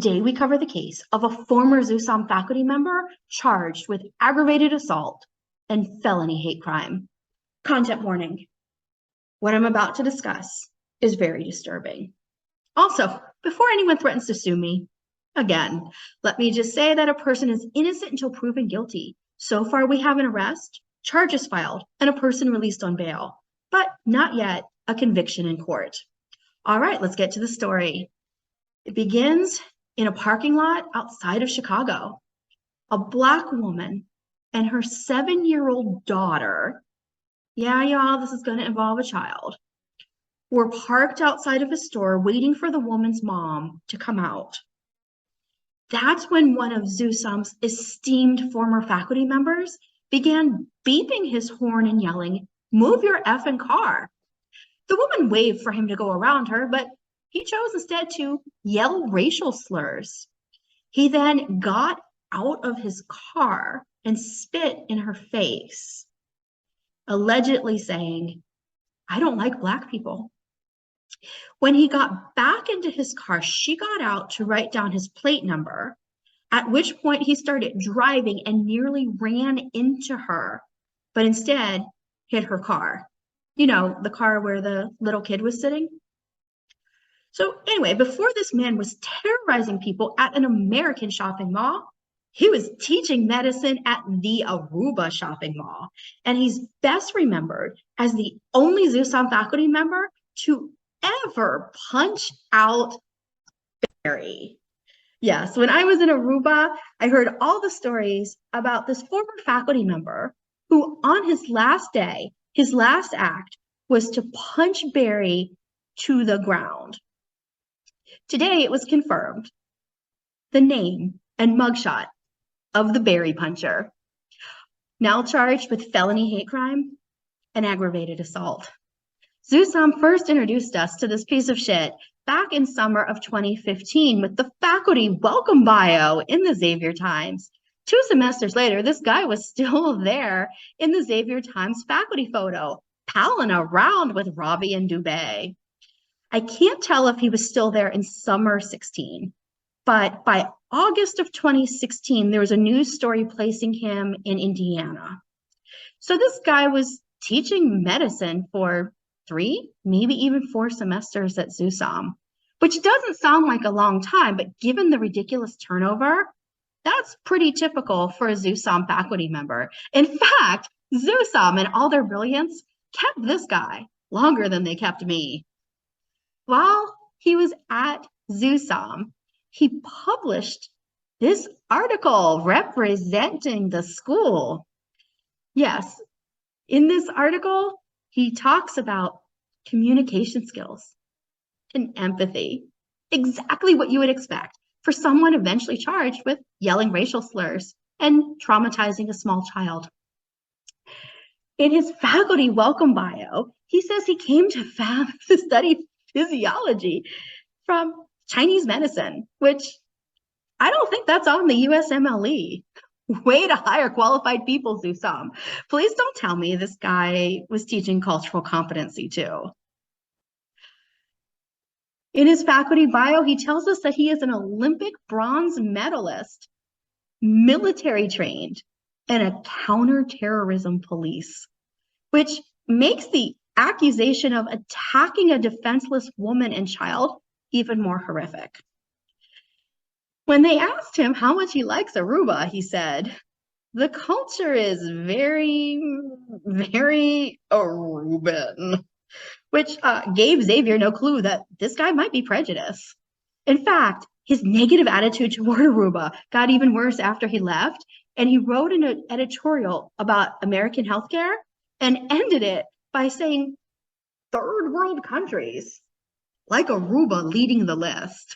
Today, we cover the case of a former XUSOM faculty member charged with aggravated assault and felony hate crime. Content warning. What I'm about to discuss is very disturbing. Also, before anyone threatens to sue me, again, let me just say that a person is innocent until proven guilty. So far, we have an arrest, charges filed, and a person released on bail, but not yet a conviction in court. All right, let's get to the story. It begins in a parking lot outside of Chicago. A Black woman and her 7-year-old daughter, yeah, y'all, this is going to involve a child, were parked outside of a store waiting for the woman's mom to come out. That's when one of XUSOM's esteemed former faculty members began beeping his horn and yelling, "Move your effing car." The woman waved for him to go around her, but he chose instead to yell racial slurs. He then got out of his car and spit in her face, allegedly saying, "I don't like Black people." When he got back into his car, she got out to write down his plate number, at which point he started driving and nearly ran into her, but instead hit her car. You know, the car where the little kid was sitting. So anyway, before this man was terrorizing people at an American shopping mall, he was teaching medicine at the Aruba shopping mall. And he's best remembered as the only XUSOM faculty member to ever punch out Barry. Yes, when I was in Aruba, I heard all the stories about this former faculty member who on his last day, his last act was to punch Barry to the ground. Today, it was confirmed the name and mugshot of the Barry puncher, now charged with felony hate crime and aggravated assault. XUSOM first introduced us to this piece of shit back in summer of 2015 with the faculty welcome bio in the Xavier Times. 2 semesters later, this guy was still there in the Xavier Times faculty photo, palling around with Robbie and Dubé. I can't tell if he was still there in summer 16, but by August of 2016, there was a news story placing him in Indiana. So this guy was teaching medicine for 3, maybe even 4 semesters at XUSOM, which doesn't sound like a long time, but given the ridiculous turnover, that's pretty typical for a XUSOM faculty member. In fact, XUSOM, in all their brilliance, kept this guy longer than they kept me. While he was at XUSOM, he published this article representing the school. Yes, in this article, he talks about communication skills and empathy, exactly what you would expect for someone eventually charged with yelling racial slurs and traumatizing a small child. In his faculty welcome bio, he says he came to study physiology from Chinese medicine, which I don't think that's on the USMLE. Way to hire qualified people, XUSOM. Please don't tell me this guy was teaching cultural competency too. In his faculty bio, he tells us that he is an Olympic bronze medalist, military trained, and a counterterrorism police, which makes the accusation of attacking a defenseless woman and child even more horrific. When they asked him how much he likes Aruba, he said, "The culture is very, very Aruban," which gave Xavier no clue that this guy might be prejudiced. In fact, his negative attitude toward Aruba got even worse after he left, and he wrote an editorial about American healthcare and ended it by saying third world countries, like Aruba, leading the list.